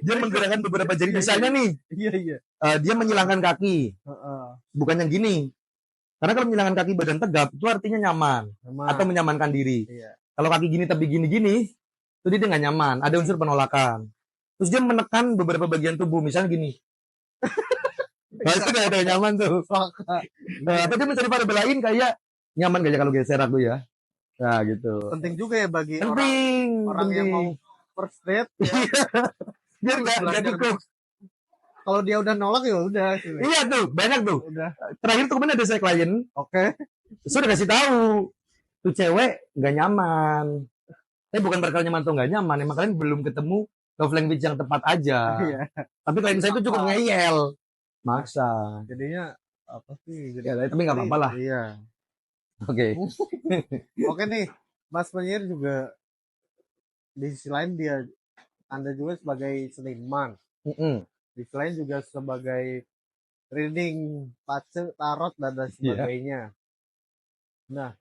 Dia menggerakkan beberapa jari. Misalnya nih. Iya. Dia menyilangkan kaki. Bukan yang gini. Karena kalau menyilangkan kaki badan tegap, itu artinya nyaman. Atau menyamankan diri. Iya. Kalau kaki gini tapi gini-gini, itu dia nggak nyaman. Ada unsur penolakan. Terus dia menekan beberapa bagian tubuh. Misalnya gini. Nah, itu udah ada nyaman tuh. Atau dia mencari variabel lain kayak, nyaman gak ya kalau geser aku ya? Nah gitu. Penting juga ya bagi orang yang mau first date. Biar nggak ikut. Kalau dia udah nolak ya udah. Iya tuh, banyak tuh. Udah. Terakhir tuh kemarin ada saya klien. Oke. Sudah kasih tahu, tuh cewek nggak nyaman. Tapi bukan perkara nyaman atau nggak nyaman, emang kalian belum ketemu love language yang tepat aja. Iya. Tapi klien saya itu cukup ngeyel, maksa. Jadinya apa sih? Ya, tapi nggak apa-apa lah. Iya. Oke. Oke nih, Mas Penyiar juga di sisi lain Anda juga sebagai seniman. Di sisi lain juga sebagai reading, pace, tarot, dan sebagainya. Nah,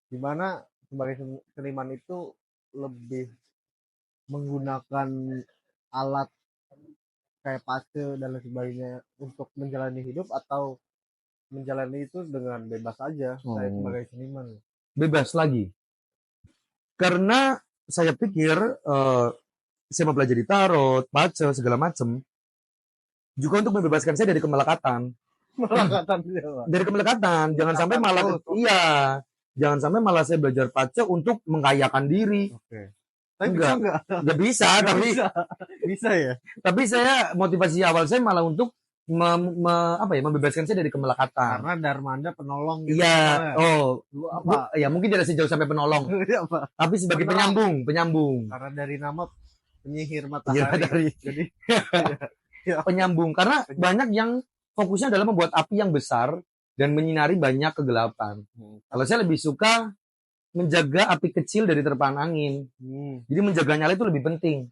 gimana sebagai seniman itu lebih menggunakan alat kayak pace dan lain sebagainya untuk menjalani hidup, atau menjalani itu dengan bebas aja saya sebagai seniman? Bebas lagi. Karena saya pikir saya mempelajari tarot, pace, segala macam juga untuk membebaskan saya dari kemelekatan. Dari kemelekatan, jangan sampai malah jangan sampai malah saya belajar pace untuk mengkayakan diri. Tapi enggak bisa, tapi bisa ya. Tapi saya motivasi awal saya malah untuk membebaskan saya dari kemelekatan. Karena Darmanda penolong gitu. Iya, ya mungkin tidak sejauh sampai penolong. Tapi sebagai penyambung. Karena dari nama penyihir matahari. Jadi penyambung, karena banyak yang fokusnya adalah membuat api yang besar dan menyinari banyak kegelapan. Kalau saya lebih suka menjaga api kecil dari terpaan angin. Jadi menjaga nyala itu lebih penting.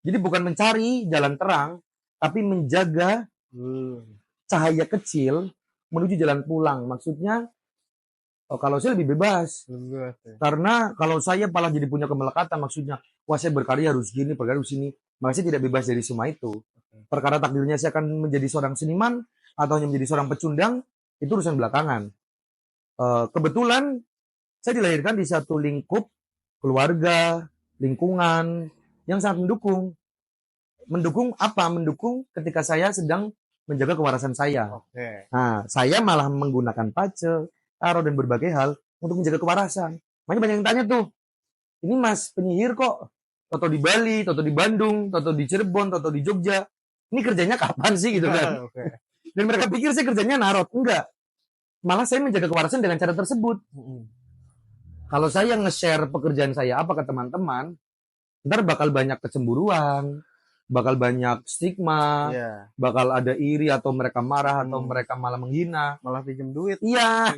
Jadi bukan mencari jalan terang, tapi menjaga cahaya kecil menuju jalan pulang. Maksudnya, kalau saya lebih bebas. Karena kalau saya malah jadi punya kemelekatan, maksudnya, wah saya berkarya harus gini, berkarya harus ini. Maka saya tidak bebas dari semua itu. Perkara takdirnya saya akan menjadi seorang seniman atau hanya menjadi seorang pecundang, itu urusan belakangan. Kebetulan saya dilahirkan di satu lingkup keluarga, lingkungan yang sangat mendukung. Mendukung apa? Mendukung ketika saya sedang menjaga kewarasan saya. Nah, saya malah menggunakan pace, tarot, dan berbagai hal untuk menjaga kewarasan. Makanya banyak yang tanya tuh, ini Mas penyihir kok toto di Bali, toto di Bandung, toto di Cirebon, toto di Jogja. Ini kerjanya kapan sih gitu kan? Oke. Dan mereka pikir saya kerjanya narot. Enggak. Malah saya menjaga kewarasan dengan cara tersebut. Kalau saya nge-share pekerjaan saya apa ke teman-teman, ntar bakal banyak kecemburuan, bakal banyak stigma, Iya. bakal ada iri atau mereka marah atau mereka malah menghina. Malah pinjem duit. Iya,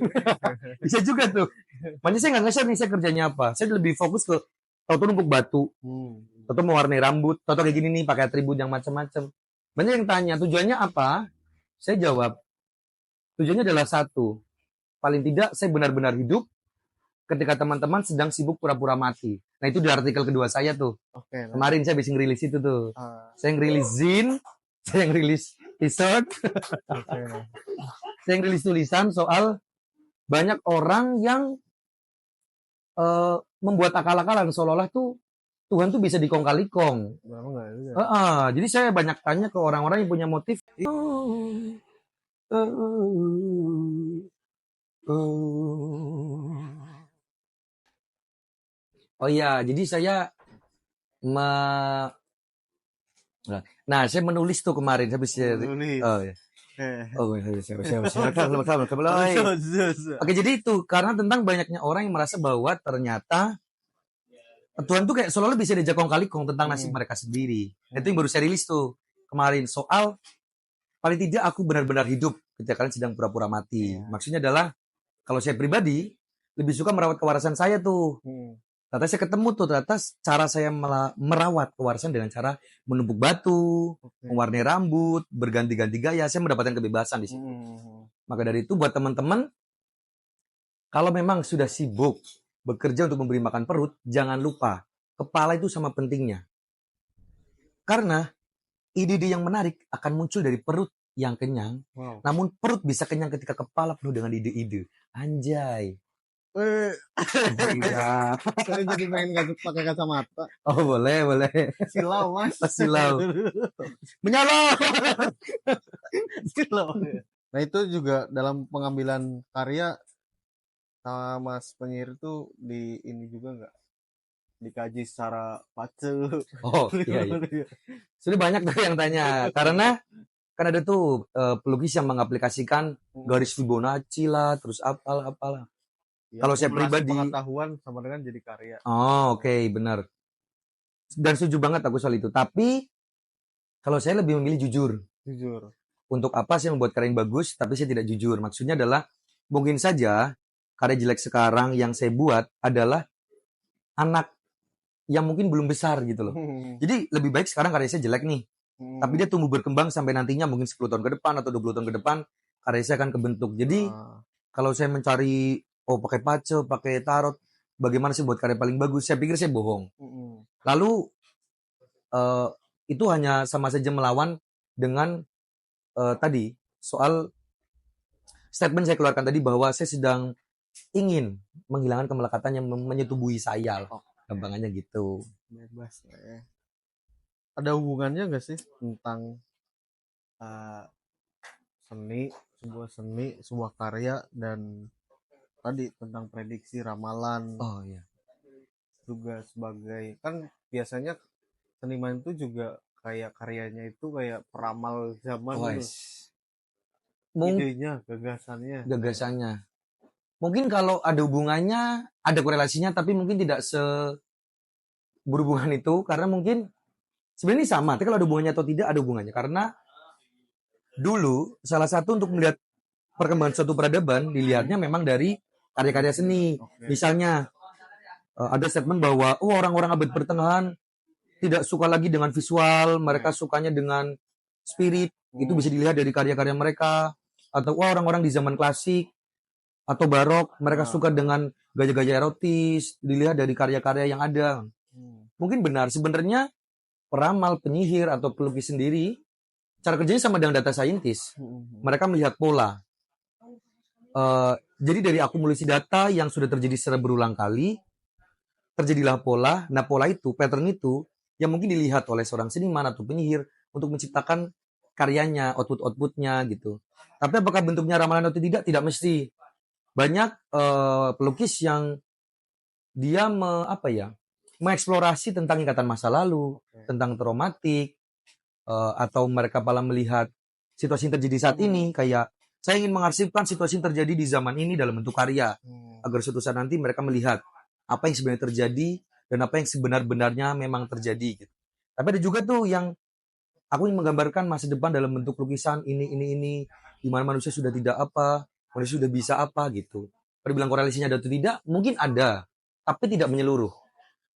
bisa juga tuh. Makanya saya nggak nge-share nih saya kerjanya apa. Saya lebih fokus ke tau numpuk batu, tau mewarnai rambut, tau kayak gini nih pakai atribut yang macam-macam. Banyak yang tanya tujuannya apa? Saya jawab, tujuannya adalah satu. Paling tidak saya benar-benar hidup ketika teman-teman sedang sibuk pura-pura mati. Nah itu di artikel kedua saya tuh. Oke. Kemarin saya bisa ngerilis itu tuh. Saya ngerilis zin, saya ngerilis t-shirt, saya ngerilis tulisan soal banyak orang yang membuat akal-akalan seolah-olah tuh Tuhan tuh bisa dikong-kali-kong. Jadi saya banyak tanya ke orang-orang yang punya motif. Oh iya, jadi saya nah saya menulis tuh kemarin saya bisa menulis. Oh iya. Oke, jadi itu karena tentang banyaknya orang yang merasa bahwa ternyata Tuhan tuh kayak seolah-olah bisa diajak kong-kali-kong tentang nasib mereka sendiri. Itu yang baru saya rilis tuh kemarin soal paling tidak aku benar-benar hidup ketika kalian sedang pura-pura mati. Maksudnya adalah kalau saya pribadi lebih suka merawat kewarasan saya tuh. Ternyata saya ketemu tuh, ternyata cara saya merawat kewarasan dengan cara menumpuk batu, mewarnai rambut, berganti-ganti gaya, saya mendapatkan kebebasan di situ. Maka dari itu buat teman-teman, kalau memang sudah sibuk bekerja untuk memberi makan perut, jangan lupa, kepala itu sama pentingnya. Karena ide-ide yang menarik akan muncul dari perut yang kenyang, namun perut bisa kenyang ketika kepala penuh dengan ide-ide. Anjay. Saya jadi pengen pakai kacamata. Oh boleh. Silau mas. Silau. Menyala. Silau. Nah itu juga dalam pengambilan karya sama Mas Penyihir itu di ini juga nggak dikaji secara pace. Oh iya. Sudah banyak tuh yang tanya karena kan ada tuh pelukis yang mengaplikasikan garis Fibonacci lah, terus apalah. Ya, kalau saya pribadi pengetahuan sama dengan jadi karya. Oh, oke, benar. Dan setuju banget aku soal itu. Tapi kalau saya lebih memilih jujur. Untuk apa sih membuat karya yang bagus tapi saya tidak jujur? Maksudnya adalah mungkin saja karya jelek sekarang yang saya buat adalah anak yang mungkin belum besar gitu loh. Jadi lebih baik sekarang karya saya jelek nih. Tapi dia tumbuh berkembang sampai nantinya mungkin 10 tahun ke depan atau 20 tahun ke depan karya saya akan kebentuk. Jadi kalau saya mencari pakai pace, pakai tarot, bagaimana sih buat karya paling bagus? Saya pikir saya bohong. Lalu itu hanya sama saja melawan dengan tadi soal statement saya keluarkan tadi bahwa saya sedang ingin menghilangkan kemelekatan yang menyetubuhi saya. Gampangannya gitu. Bebas ya. Ada hubungannya nggak sih tentang sebuah karya dan tadi tentang prediksi ramalan. Oh iya. Juga sebagai kan biasanya seniman itu juga kayak karyanya itu kayak peramal zaman itu. Idenya, gagasannya. Mungkin kalau ada hubungannya, ada korelasinya, tapi mungkin tidak berhubungan itu karena mungkin sebenarnya sama. Tapi kalau ada hubungannya atau tidak ada hubungannya karena dulu salah satu untuk melihat perkembangan suatu peradaban dilihatnya memang dari karya-karya seni. Misalnya ada statement bahwa orang-orang abad pertengahan tidak suka lagi dengan visual, mereka sukanya dengan spirit. Itu bisa dilihat dari karya-karya mereka. Atau orang-orang di zaman klasik atau barok, mereka suka dengan gaya-gaya erotis, dilihat dari karya-karya yang ada. Mungkin benar, sebenarnya peramal, penyihir, atau pelukis sendiri, cara kerjanya sama dengan data scientist. Mereka melihat pola. Jadi dari akumulasi data yang sudah terjadi secara berulang kali, terjadilah pola. Nah pola itu, pattern itu, yang mungkin dilihat oleh seorang seniman atau penyihir untuk menciptakan karyanya, output-outputnya gitu. Tapi apakah bentuknya ramalan atau tidak? Tidak mesti. Banyak pelukis yang dia mengeksplorasi tentang ikatan masa lalu, tentang traumatik, atau mereka malah melihat situasi yang terjadi saat ini, kayak saya ingin mengarsipkan situasi yang terjadi di zaman ini dalam bentuk karya, agar suatu saat nanti mereka melihat apa yang sebenarnya terjadi dan apa yang sebenar-benarnya memang terjadi. Gitu. Tapi ada juga tuh yang aku ingin menggambarkan masa depan dalam bentuk lukisan ini, di mana manusia sudah tidak apa, manusia sudah bisa apa gitu. Kalau bilang korelasinya ada atau tidak, mungkin ada, tapi tidak menyeluruh.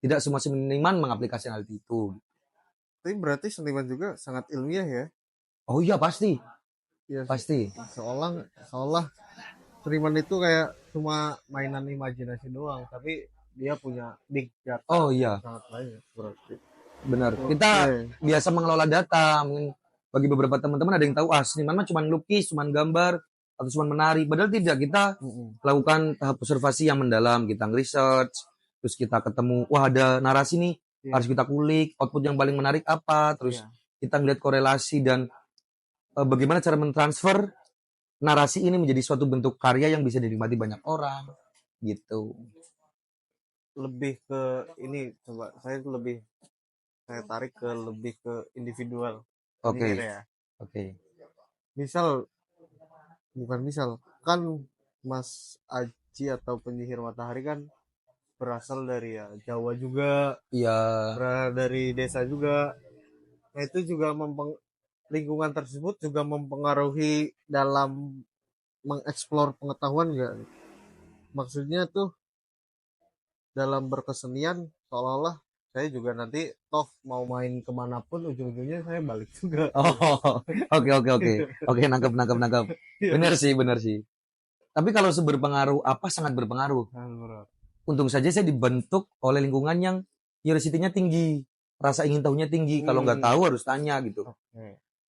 Tidak semua seniman mengaplikasikan hal itu. Tapi berarti seniman juga sangat ilmiah ya? Oh iya pasti, Iya, pasti. Seolah seniman itu kayak cuma mainan imajinasi doang, tapi dia punya big data Oh iya, sangat banyak berarti. benar. Oke. Kita biasa mengelola data. Mungkin bagi beberapa teman-teman ada yang tahu, seniman mah cuma lukis, cuma gambar, atau cuma menari. Padahal tidak, kita lakukan tahap observasi yang mendalam. Kita nge-research, terus kita ketemu, wah ada narasi nih, harus kita kulik, output yang paling menarik apa, terus kita ngeliat korelasi dan bagaimana cara mentransfer narasi ini menjadi suatu bentuk karya yang bisa dinikmati banyak orang, gitu. Lebih ke ini, coba saya tarik ke lebih ke individual. Oke. Ya. Oke. Misal kan Mas Aji atau penyihir matahari kan berasal dari ya Jawa juga, berasal dari desa juga. Nah itu juga lingkungan tersebut juga mempengaruhi dalam mengeksplor pengetahuan nggak? Maksudnya tuh dalam berkesenian seolah-olah saya juga nanti toh mau main kemanapun ujung-ujungnya saya balik juga. Oh, oke, nangkep. Benar sih. Tapi kalau berpengaruh apa, sangat berpengaruh. Untung saja saya dibentuk oleh lingkungan yang curiosity-nya tinggi, rasa ingin tahunya tinggi. Kalau nggak tahu harus tanya gitu.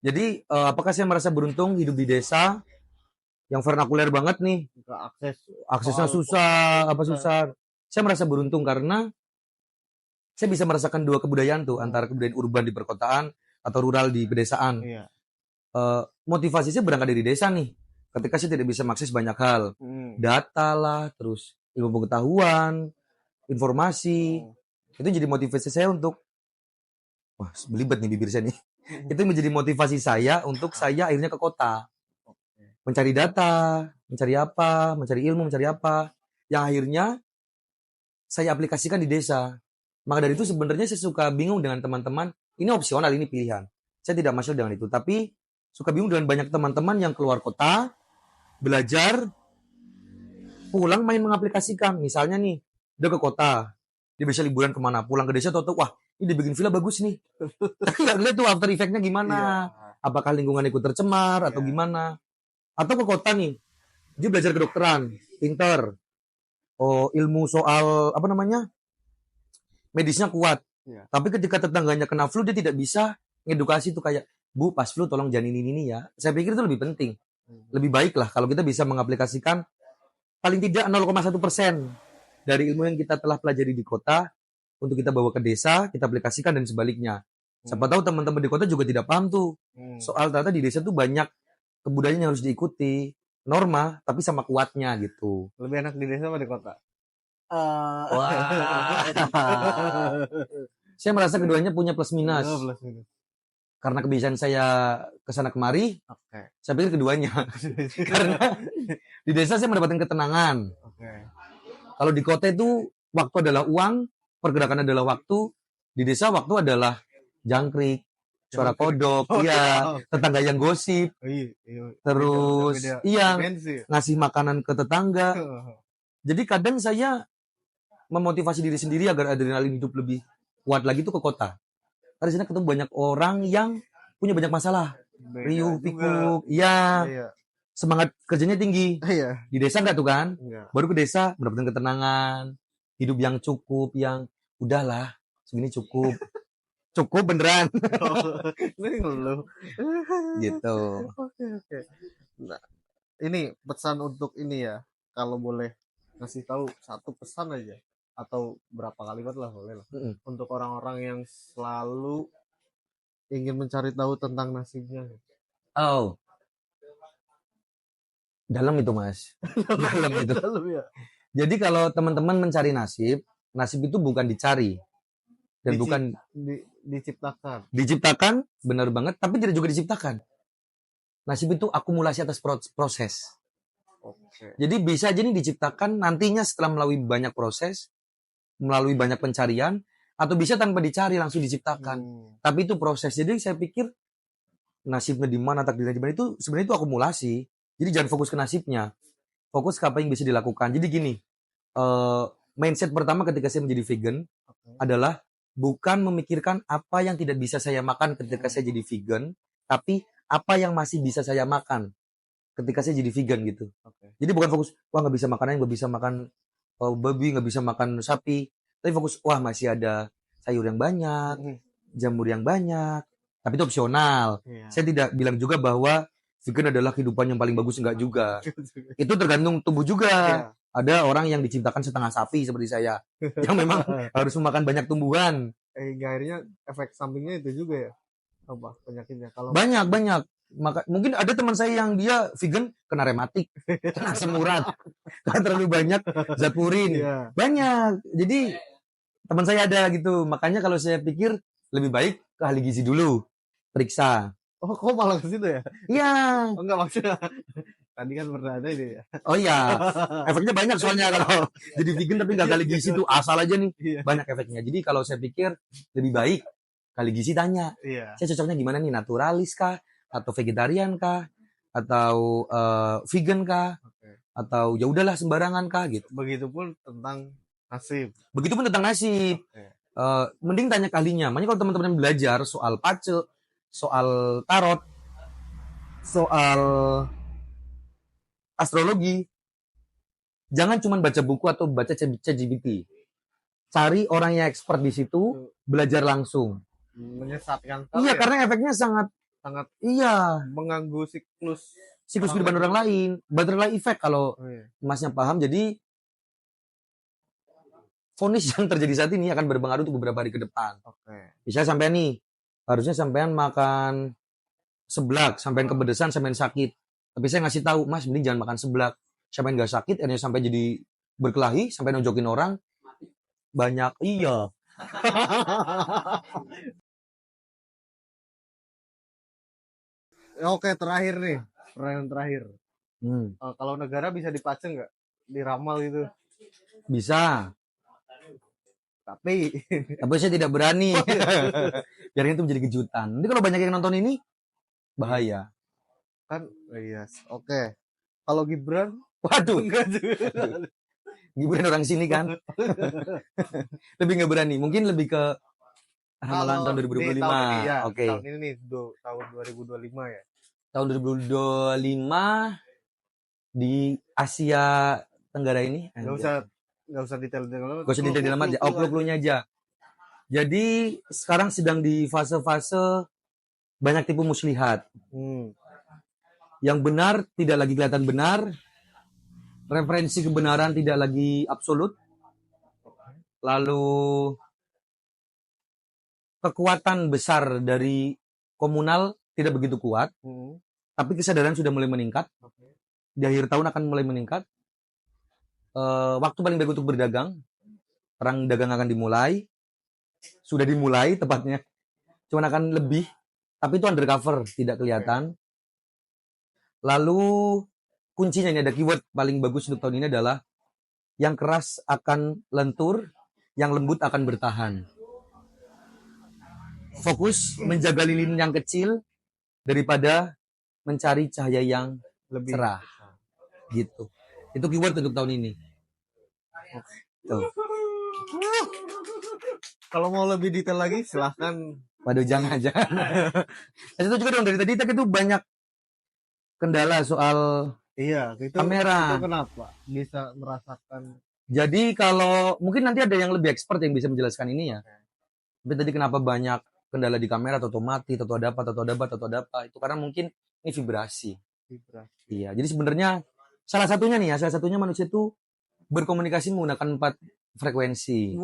Jadi apakah saya merasa beruntung hidup di desa yang vernakuler banget nih? Aksesnya susah. Saya merasa beruntung karena saya bisa merasakan dua kebudayaan tuh, antara kebudayaan urban di perkotaan atau rural di pedesaan. Motivasi saya berangkat dari desa nih. Ketika saya tidak bisa mengakses banyak hal, data lah, terus ilmu pengetahuan, informasi, itu jadi motivasi saya untuk, wah belibet nih bibir saya nih. Itu menjadi motivasi saya untuk saya akhirnya ke kota, mencari data, mencari ilmu, mencari apa, yang akhirnya saya aplikasikan di desa. Maka dari itu sebenarnya saya suka bingung dengan teman-teman, ini opsional, ini pilihan. Saya tidak masalah dengan itu, tapi suka bingung dengan banyak teman-teman yang keluar kota, belajar, pulang main mengaplikasikan. Misalnya nih, dia ke kota, dia bisa liburan kemana, pulang ke desa, tahu-tahu, wah ini dibikin villa bagus nih. Tapi nggak lihat tuh after effect-nya gimana. Apakah lingkungan ikut tercemar atau gimana. Atau ke kota nih, dia belajar kedokteran, pinter. Oh, ilmu soal, medisnya kuat. Tapi ketika tetangganya kena flu, dia tidak bisa ngedukasi tuh kayak, Bu, pas flu tolong jangan ini ya. Saya pikir itu lebih penting. Lebih baik lah kalau kita bisa mengaplikasikan paling tidak 0,1% dari ilmu yang kita telah pelajari di kota untuk kita bawa ke desa, kita aplikasikan dan sebaliknya. Siapa tahu teman-teman di kota juga tidak paham tuh. Soal ternyata di desa tuh banyak kebudayaan yang harus diikuti. Norma, tapi sama kuatnya gitu. Lebih enak di desa apa di kota? Wah. Saya merasa keduanya punya plus minus. Karena kebiasaan saya kesana kemari, saya pikir keduanya. Karena di desa saya mendapatkan ketenangan. Kalau di kota itu waktu adalah uang, pergerakan adalah waktu. Di desa waktu adalah jangkrik, suara kodok, tetangga yang gosip, terus ngasih makanan ke tetangga. Jadi kadang saya memotivasi diri sendiri agar adrenalin hidup lebih kuat lagi tuh ke kota. Karena di sana ketemu banyak orang yang punya banyak masalah. Riuh, pikuk, semangat kerjanya tinggi. Di desa enggak tuh kan? Baru ke desa mendapatkan ketenangan, hidup yang cukup, yang udahlah, segini cukup. Cukup beneran. Gitu. Oke. Nah, ini pesan untuk ini ya. Kalau boleh ngasih tahu satu pesan aja atau berapa kalimat lah boleh lah. Untuk orang-orang yang selalu ingin mencari tahu tentang nasibnya. Oh. Dalam itu, Mas. Dalam itu. Dalam ya. Jadi kalau teman-teman mencari nasib itu bukan dicari, dan bukan diciptakan, benar banget, tapi tidak juga diciptakan. Nasib itu akumulasi atas proses. Jadi bisa aja nih diciptakan nantinya setelah melalui banyak proses, melalui banyak pencarian, atau bisa tanpa dicari langsung diciptakan. Tapi itu proses. Jadi saya pikir nasibnya di mana, takdirnya di mana, itu sebenarnya itu akumulasi. Jadi jangan fokus ke nasibnya, fokus ke apa yang bisa dilakukan. Jadi gini, mindset pertama ketika saya menjadi vegan adalah bukan memikirkan apa yang tidak bisa saya makan ketika saya jadi vegan, tapi apa yang masih bisa saya makan ketika saya jadi vegan gitu. Jadi bukan fokus, wah nggak bisa makan ayam, nggak bisa makan babi, nggak bisa makan sapi. Tapi fokus, wah masih ada sayur yang banyak, jamur yang banyak. Tapi itu opsional. Saya tidak bilang juga bahwa vegan adalah kehidupan yang paling bagus, enggak juga. Itu tergantung tubuh juga. Ada orang yang diciptakan setengah sapi seperti saya, yang memang harus memakan banyak tumbuhan. Akhirnya efek sampingnya itu juga ya? Apa penyakitnya? Kalau banyak mungkin ada teman saya yang dia vegan kena rematik, kena asam urat, karena terlalu banyak zat purin. Banyak. Jadi teman saya ada gitu. Makanya kalau saya pikir lebih baik ke ahli gizi dulu, periksa. Oh, kok malah ke situ ya? Iya. Oh, enggak maksudnya. Tadi kan pernah ada ini ya. Oh iya. Efeknya banyak soalnya kalau jadi vegan tapi nggak ahli gizi tuh asal aja nih. Banyak efeknya. Jadi kalau saya pikir lebih baik ahli gizi tanya. Saya cocoknya gimana nih? Naturalis kah? Atau vegetarian kah? Atau vegan kah? Atau ya udahlah sembarangan kah gitu. Begitupun tentang nasib. Mending tanya ke ahlinya. Makanya kalau teman-teman belajar soal pace, soal tarot, soal astrologi, jangan cuma baca buku atau baca ChatGPT. Cari orang yang expert di situ, belajar langsung. Menyesatkan. Iya, karena efeknya sangat mengganggu siklus kehidupan orang lain. Butterfly effect kalau Masnya paham. Jadi vonis yang terjadi saat ini akan berpengaruh untuk beberapa hari ke depan. Bisa sampai nih, harusnya sampean makan seblak, sampean kepedesan, sampean sakit. Tapi saya ngasih tahu, Mas, mending jangan makan seblak. Sampean nggak sakit, akhirnya sampai jadi berkelahi, sampai nonjokin orang. Banyak, iya. Oke, terakhir nih, pertanyaan terakhir. Kalau negara bisa dipace nggak? Diramal gitu? Bisa. Tapi saya tidak berani. Biar itu menjadi kejutan. Nanti kalau banyak yang nonton ini, bahaya. Kan, iya. Oke. Kalau Gibran? Waduh. Gibran orang sini kan. Lebih nggak berani. Mungkin lebih ke ramalan tahun 2025. Oke. Tahun ini nih, tahun 2025 ya. Tahun 2025 di Asia Tenggara ini. Nggak usah detail aja. Clue-nya aja. Jadi sekarang sedang di fase-fase banyak tipu muslihat. Yang benar tidak lagi kelihatan benar. Referensi kebenaran tidak lagi absolut. Lalu kekuatan besar dari komunal tidak begitu kuat. Tapi kesadaran sudah mulai meningkat. Di akhir tahun akan mulai meningkat. Waktu paling baik untuk berdagang. Perang dagang akan dimulai. Sudah dimulai tepatnya. Cuman akan lebih. Tapi itu undercover, tidak kelihatan. Lalu kuncinya ini ada keyword paling bagus untuk tahun ini adalah yang keras akan lentur, yang lembut akan bertahan. Fokus menjaga lilin yang kecil daripada mencari cahaya yang lebih cerah. Gitu. Itu keyword untuk tahun ini. Tuh. Kalau mau lebih detail lagi silahkan. Waduh, jangan. Itu juga dong, dari tadi itu banyak kendala soal kamera. Itu kenapa bisa merasakan? Jadi kalau mungkin nanti ada yang lebih expert yang bisa menjelaskan ini ya. Tapi tadi kenapa banyak kendala di kamera, atau mati, atau ada apa. Itu karena mungkin ini vibrasi. Iya, jadi sebenarnya salah satunya manusia itu berkomunikasi menggunakan 4 frekuensi.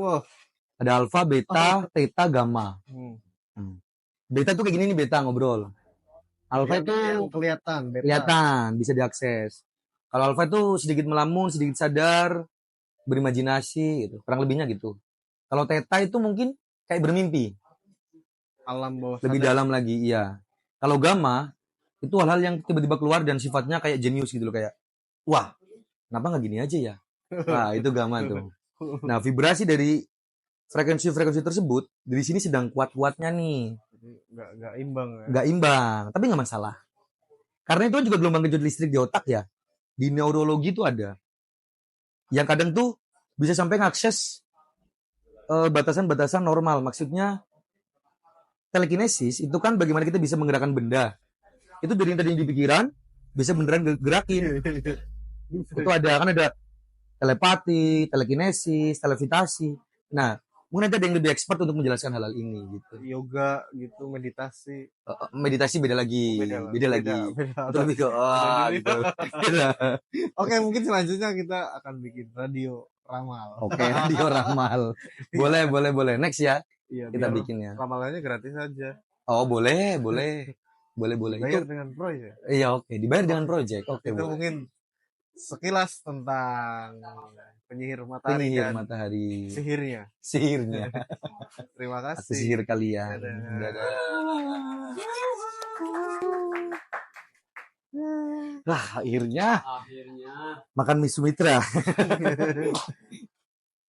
Ada alfa, beta, theta, gamma. Beta tuh kayak gini nih, beta ngobrol. Alfa itu kelihatan, bisa diakses. Kalau alfa itu sedikit melamun, sedikit sadar, berimajinasi gitu. Kurang lebihnya gitu. Kalau theta itu mungkin kayak bermimpi. Alam bawah Lebih sadar. dalam lagi, iya. Kalau gamma itu hal-hal yang tiba-tiba keluar dan sifatnya kayak jenius gitu loh, kayak wah, kenapa nggak gini aja ya? Nah, itu gamma tuh. Nah, vibrasi dari frekuensi-frekuensi tersebut dari sini sedang kuat-kuatnya nih. Nggak imbang ya. Nggak imbang, tapi nggak masalah. Karena itu kan juga gelombang kejut listrik di otak ya. Di neurologi itu ada. Yang kadang tuh bisa sampai ngakses batasan-batasan normal. Maksudnya telekinesis itu kan bagaimana kita bisa menggerakkan benda. Itu dari yang tadi di pikiran bisa beneran gerakin. Itu ada, kan ada telepati, telekinesis, televitasi. Nah, mungkin nanti ada yang lebih expert untuk menjelaskan hal-hal ini gitu. Yoga gitu, meditasi. Meditasi beda lagi. Beda lagi. Itu lebih ke gitu. Beda. Oke, mungkin selanjutnya kita akan bikin radio ramal. Oke, radio ramal. Boleh. Next ya. Iya, Kita biar bikin ya. ramalannya gratis aja. Oh, boleh. Dibayar Itu dengan proyek. iya, oke. Dibayar dengan project. Oke, Itu boleh. mungkin sekilas tentang penyihir matahari Penyihir dan matahari. sihirnya. Terima Aku kasih. sihir kalian. Dadah. Dadah. Akhirnya Akhirnya makan mie Sumitra.